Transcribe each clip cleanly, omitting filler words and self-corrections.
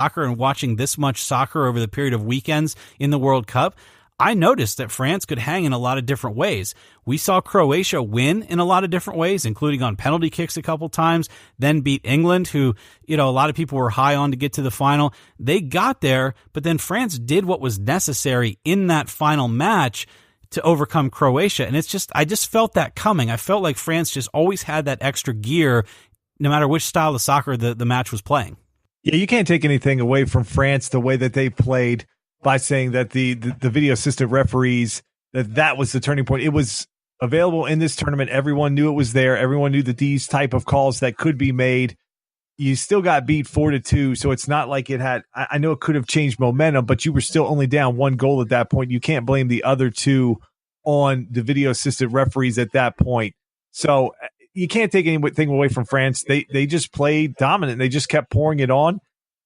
soccer and watching this much soccer over the period of weekends in the World Cup, I noticed that France could hang in a lot of different ways. We saw Croatia win in a lot of different ways, including on penalty kicks a couple times, then beat England, who, a lot of people were high on to get to the final. They got there, but then France did what was necessary in that final match to overcome Croatia. And I just felt that coming. I felt like France just always had that extra gear, no matter which style of soccer the match was playing. Yeah, you can't take anything away from France, the way that they played, by saying that the video assistant referees, that was the turning point. It was available in this tournament. Everyone knew it was there. Everyone knew that these type of calls that could be made. You still got beat 4-2, so it's not like it had. I know it could have changed momentum, but you were still only down one goal at that point. You can't blame the other two on the video assistant referees at that point. So you can't take anything away from France. They just played dominant. They just kept pouring it on.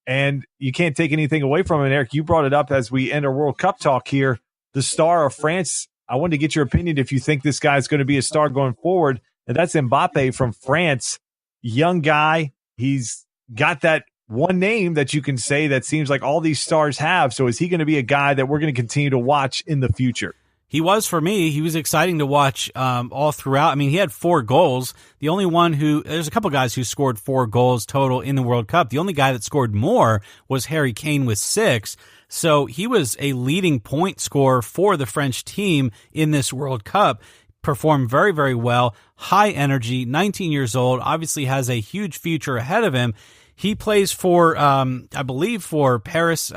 And you can't take anything away from it. Eric, you brought it up as we end our World Cup talk here. The star of France, I wanted to get your opinion if you think this guy is going to be a star going forward. And that's Mbappe from France. Young guy. He's got that one name that you can say that seems like all these stars have. So is he going to be a guy that we're going to continue to watch in the future? He was for me. He was exciting to watch all throughout. I mean, he had 4 goals. The only one there's a couple guys who scored 4 goals total in the World Cup. The only guy that scored more was Harry Kane with 6. So he was a leading point scorer for the French team in this World Cup. Performed very, very well. High energy, 19 years old, obviously has a huge future ahead of him. He plays for, I believe, for Paris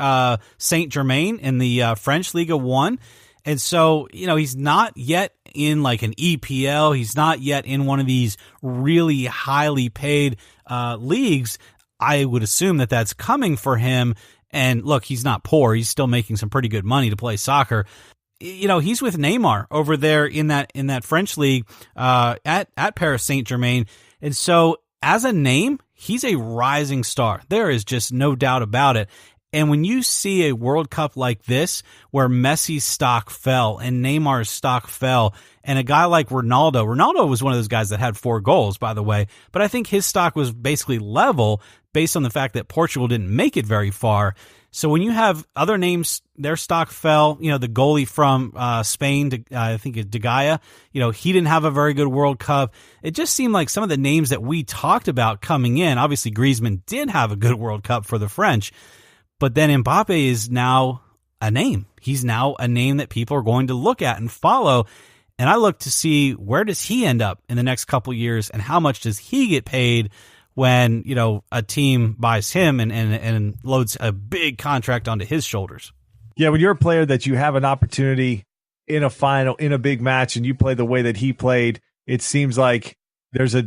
Saint-Germain in the French Ligue 1. And so, he's not yet in like an EPL. He's not yet in one of these really highly paid leagues. I would assume that that's coming for him. And look, he's not poor. He's still making some pretty good money to play soccer. He's with Neymar over there in that French league at Paris Saint-Germain. And so as a name, he's a rising star. There is just no doubt about it. And when you see a World Cup like this, where Messi's stock fell and Neymar's stock fell, and a guy like Ronaldo was one of those guys that had 4 goals, by the way, but I think his stock was basically level based on the fact that Portugal didn't make it very far. So when you have other names, their stock fell, the goalie from Spain, I think De Gea, he didn't have a very good World Cup. It just seemed like some of the names that we talked about coming in, obviously Griezmann did have a good World Cup for the French, but then Mbappe is now a name. He's now a name that people are going to look at and follow. And I look to see, where does he end up in the next couple years, and how much does he get paid when, a team buys him and loads a big contract onto his shoulders. Yeah, when you're a player that you have an opportunity in a final, in a big match, and you play the way that he played, it seems like there's a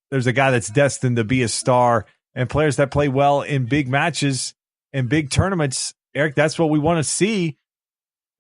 guy that's destined to be a star. And players that play well in big matches and big tournaments, Eric, that's what we want to see.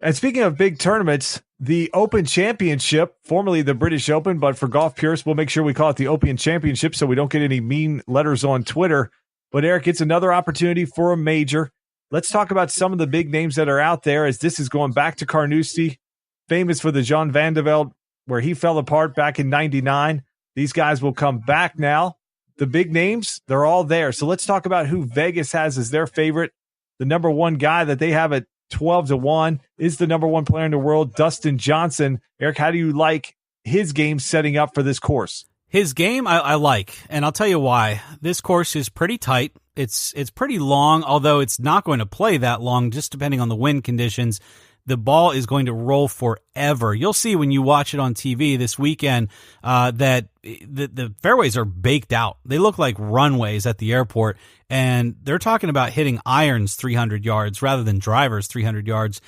And speaking of big tournaments, the Open Championship, formerly the British Open, but for golf purists, we'll make sure we call it the Open Championship so we don't get any mean letters on Twitter. But Eric, it's another opportunity for a major. Let's talk about some of the big names that are out there, as this is going back to Carnoustie, famous for the Jean Van de Velde, where he fell apart back in '99. These guys will come back now. The big names, they're all there. So let's talk about who Vegas has as their favorite. The number one guy that they have at 12-1 is the number one player in the world, Dustin Johnson. Eric, how do you like his game setting up for this course? His game I like, and I'll tell you why. This course is pretty tight. It's pretty long, although it's not going to play that long, just depending on the wind conditions. The ball is going to roll forever. You'll see when you watch it on TV this weekend that the fairways are baked out. They look like runways at the airport, and they're talking about hitting irons 300 yards rather than drivers 300 yards.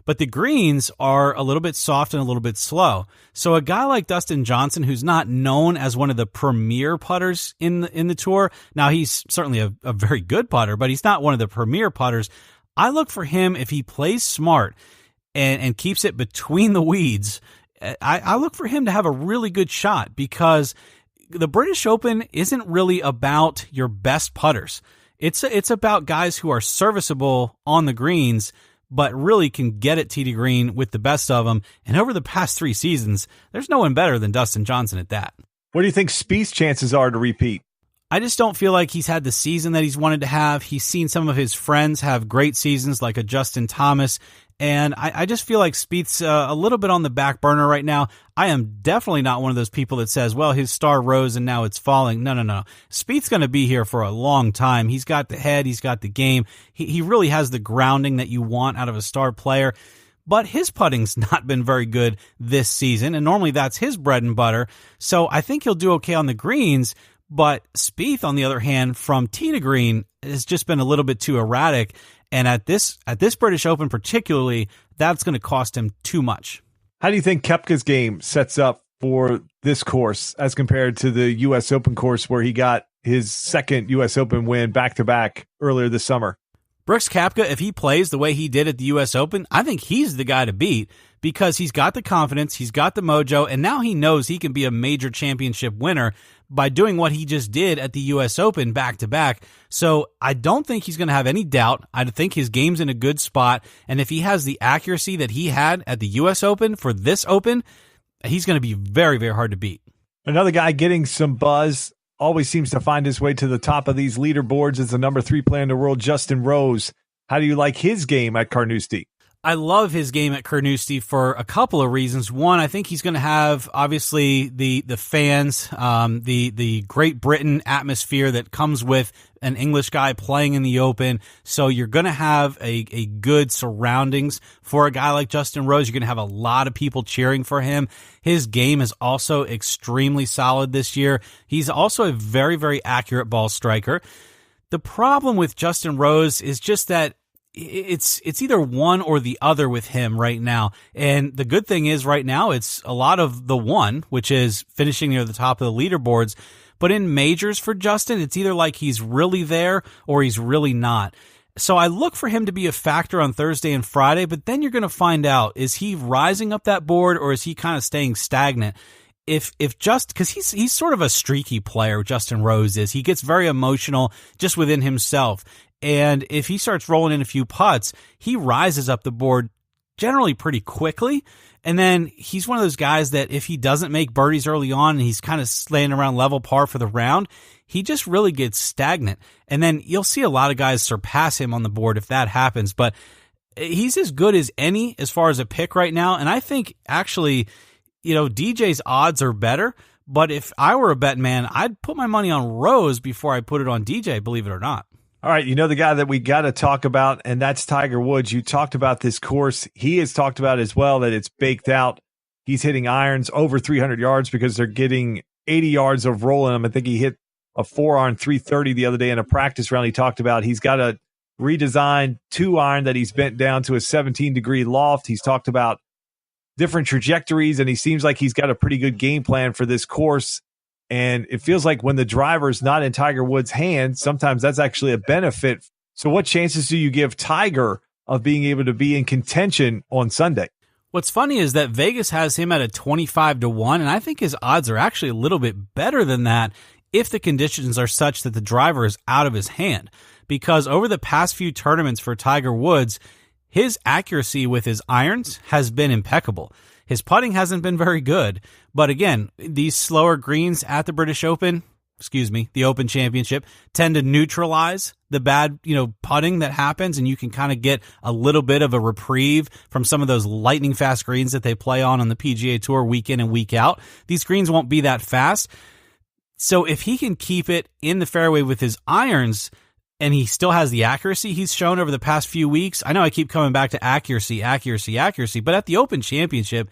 But the greens are a little bit soft and a little bit slow. So a guy like Dustin Johnson, who's not known as one of the premier putters in the tour, now he's certainly a very good putter, but he's not one of the premier putters. I look for him, if he plays smart and keeps it between the weeds, I look for him to have a really good shot, because the British Open isn't really about your best putters. It's about guys who are serviceable on the greens, but really can get it tee to green with the best of them. And over the past 3 seasons, there's no one better than Dustin Johnson at that. What do you think Spieth's chances are to repeat? I just don't feel like he's had the season that he's wanted to have. He's seen some of his friends have great seasons like a Justin Thomas. And I just feel like Spieth's a little bit on the back burner right now. I am definitely not one of those people that says, well, his star rose and now it's falling. No. Spieth's going to be here for a long time. He's got the head. He's got the game. He really has the grounding that you want out of a star player. But his putting's not been very good this season, and normally that's his bread and butter. So I think he'll do okay on the greens. But Spieth, on the other hand, from tee to green, has just been a little bit too erratic. And at this British Open particularly, that's going to cost him too much. How do you think Koepka's game sets up for this course as compared to the U.S. Open course where he got his second U.S. Open win back-to-back earlier this summer? Brooks Koepka, if he plays the way he did at the U.S. Open, I think he's the guy to beat because he's got the confidence, he's got the mojo, and now he knows he can be a major championship winner by doing what he just did at the U.S. Open back-to-back. So I don't think he's going to have any doubt. I think his game's in a good spot, and if he has the accuracy that he had at the U.S. Open for this Open, he's going to be very, very hard to beat. Another guy getting some buzz, always seems to find his way to the top of these leaderboards, is the number 3 player in the world, Justin Rose. How do you like his game at Carnoustie? I love his game at Carnoustie for a couple of reasons. One, I think he's going to have obviously the fans, the Great Britain atmosphere that comes with an English guy playing in the Open. So you're going to have a good surroundings for a guy like Justin Rose. You're going to have a lot of people cheering for him. His game is also extremely solid this year. He's also a very, very accurate ball striker. The problem with Justin Rose is just that it's either one or the other with him right now. And the good thing is right now it's a lot of the one, which is finishing near the top of the leaderboards. But in majors for Justin, it's either like he's really there or he's really not. So I look for him to be a factor on Thursday and Friday, but then you're going to find out, is he rising up that board or is he kind of staying stagnant? If just because he's sort of a streaky player, Justin Rose is. He gets very emotional just within himself. And if he starts rolling in a few putts, he rises up the board generally pretty quickly. And then he's one of those guys that if he doesn't make birdies early on and he's kind of slaying around level par for the round, he just really gets stagnant. And then you'll see a lot of guys surpass him on the board if that happens. But he's as good as any as far as a pick right now. And I think actually, DJ's odds are better. But if I were a bet man, I'd put my money on Rose before I put it on DJ, believe it or not. All right, the guy that we got to talk about, and that's Tiger Woods. You talked about this course. He has talked about as well that it's baked out. He's hitting irons over 300 yards because they're getting 80 yards of rolling them. I think he hit a 4-iron 330 the other day in a practice round. He talked about he's got a redesigned 2-iron that he's bent down to a 17-degree loft. He's talked about different trajectories, and he seems like he's got a pretty good game plan for this course. And it feels like when the driver's not in Tiger Woods' hands, sometimes that's actually a benefit. So what chances do you give Tiger of being able to be in contention on Sunday? What's funny is that Vegas has him at a 25-1, and I think his odds are actually a little bit better than that if the conditions are such that the driver is out of his hand. Because over the past few tournaments for Tiger Woods, his accuracy with his irons has been impeccable. His putting hasn't been very good. But again, these slower greens at the British Open, the Open Championship, tend to neutralize the bad, putting that happens, and you can kind of get a little bit of a reprieve from some of those lightning fast greens that they play on the PGA Tour week in and week out. These greens won't be that fast. So if he can keep it in the fairway with his irons, and he still has the accuracy he's shown over the past few weeks. I know I keep coming back to accuracy, but at the Open Championship,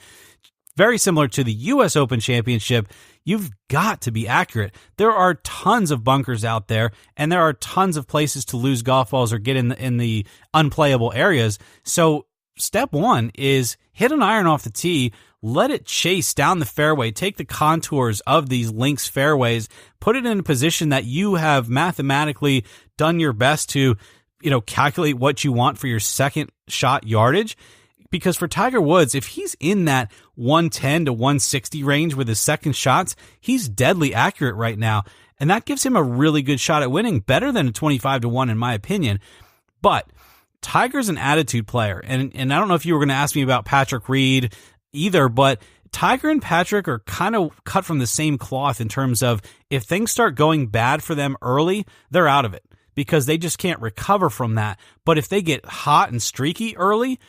very similar to the U.S. Open Championship, you've got to be accurate. There are tons of bunkers out there, and there are tons of places to lose golf balls or get in the unplayable areas. So step one is hit an iron off the tee, let it chase down the fairway, take the contours of these links fairways, put it in a position that you have mathematically done your best to, calculate what you want for your second shot yardage. Because for Tiger Woods, if he's in that 110 to 160 range with his second shots, he's deadly accurate right now. And that gives him a really good shot at winning, better than a 25-1 in my opinion. But Tiger's an attitude player. And I don't know if you were going to ask me about Patrick Reed either, but Tiger and Patrick are kind of cut from the same cloth in terms of if things start going bad for them early, they're out of it because they just can't recover from that. But if they get hot and streaky early,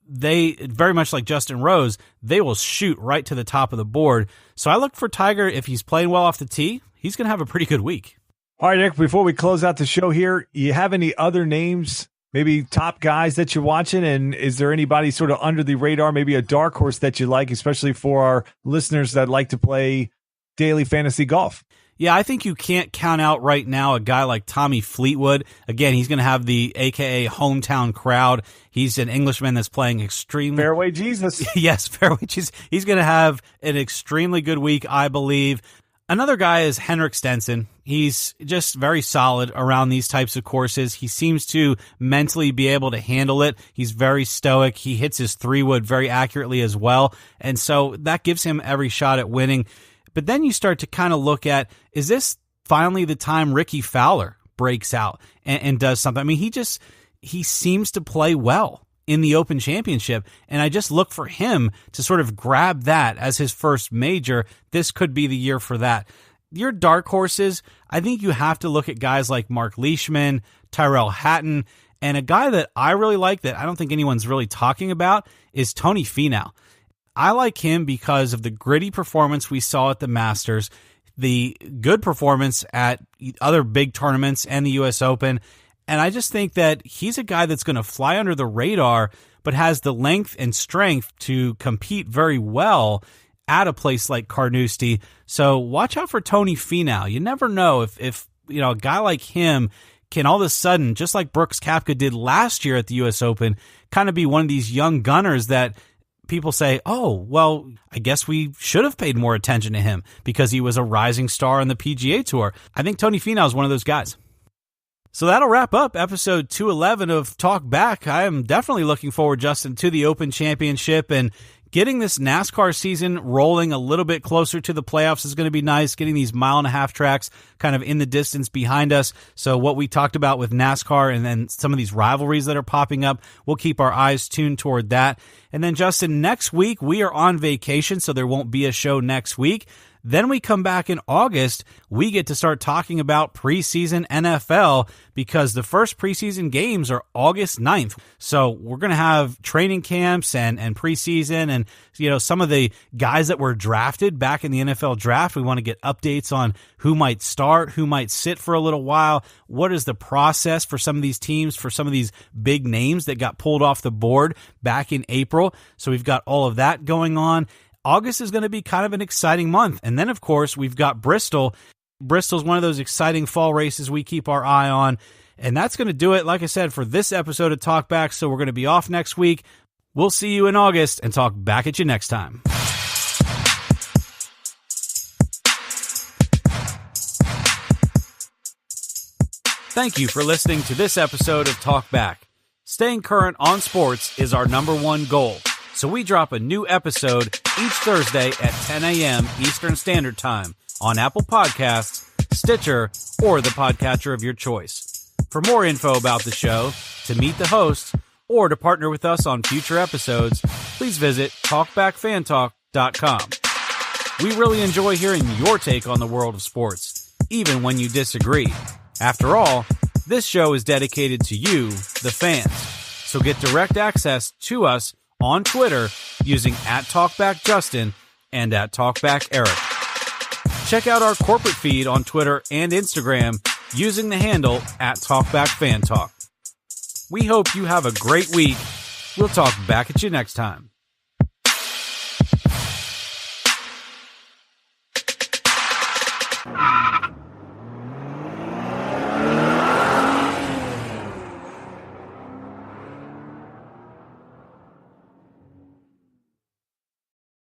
they, very much like Justin Rose, they will shoot right to the top of the board. So I look for Tiger, if he's playing well off the tee, he's going to have a pretty good week. All right, Nick, before we close out the show here, you have any other names, maybe top guys that you're watching? And is there anybody sort of under the radar, maybe a dark horse that you like, especially for our listeners that like to play daily fantasy golf? Yeah, I think you can't count out right now a guy like Tommy Fleetwood. Again, he's going to have the AKA hometown crowd. He's an Englishman that's playing extremely... Fairway Jesus. Yes, Fairway Jesus. He's going to have an extremely good week, I believe. Another guy is Henrik Stenson. He's just very solid around these types of courses. He seems to mentally be able to handle it. He's very stoic. He hits his 3-wood very accurately as well. And so that gives him every shot at winning. But then you start to kind of look at, is this finally the time Ricky Fowler breaks out and does something? I mean, he seems to play well in the Open Championship, and I just look for him to sort of grab that as his first major. This could be the year for that. Your dark horses, I think you have to look at guys like Mark Leishman, Tyrell Hatton, and a guy that I really like that I don't think anyone's really talking about is Tony Finau. I like him because of the gritty performance we saw at the Masters, the good performance at other big tournaments and the U.S. Open. And I just think that he's a guy that's going to fly under the radar, but has the length and strength to compete very well at a place like Carnoustie. So watch out for Tony Finau. You never know if a guy like him can all of a sudden, just like Brooks Koepka did last year at the U.S. Open, kind of be one of these young gunners that people say, oh, well, I guess we should have paid more attention to him because he was a rising star on the PGA Tour. I think Tony Finau is one of those guys. So that'll wrap up episode 211 of Talk Back. I am definitely looking forward, Justin, to the Open Championship, and getting this NASCAR season rolling a little bit closer to the playoffs is going to be nice, getting these 1.5 mile tracks kind of in the distance behind us. So what we talked about with NASCAR and then some of these rivalries that are popping up, we'll keep our eyes tuned toward that. And then, Justin, next week we are on vacation, so there won't be a show next week. Then we come back in August, we get to start talking about preseason NFL because the first preseason games are August 9th. So we're going to have training camps and preseason and, some of the guys that were drafted back in the NFL draft. We want to get updates on who might start, who might sit for a little while. What is the process for some of these teams, for some of these big names that got pulled off the board back in April? So we've got all of that going on. August is going to be kind of an exciting month. And then, of course, we've got Bristol. Bristol's one of those exciting fall races we keep our eye on. And that's going to do it, like I said, for this episode of Talk Back. So we're going to be off next week. We'll see you in August and talk back at you next time. Thank you for listening to this episode of Talk Back. Staying current on sports is our #1 goal. So we drop a new episode each Thursday at 10 a.m. Eastern Standard Time on Apple Podcasts, Stitcher, or the podcatcher of your choice. For more info about the show, to meet the hosts, or to partner with us on future episodes, please visit TalkbackFanTalk.com. We really enjoy hearing your take on the world of sports, even when you disagree. After all, this show is dedicated to you, the fans. So get direct access to us on Twitter using @TalkbackJustin and @TalkbackEric. Check out our corporate feed on Twitter and Instagram using the handle @TalkbackFanTalk. We hope you have a great week. We'll talk back at you next time.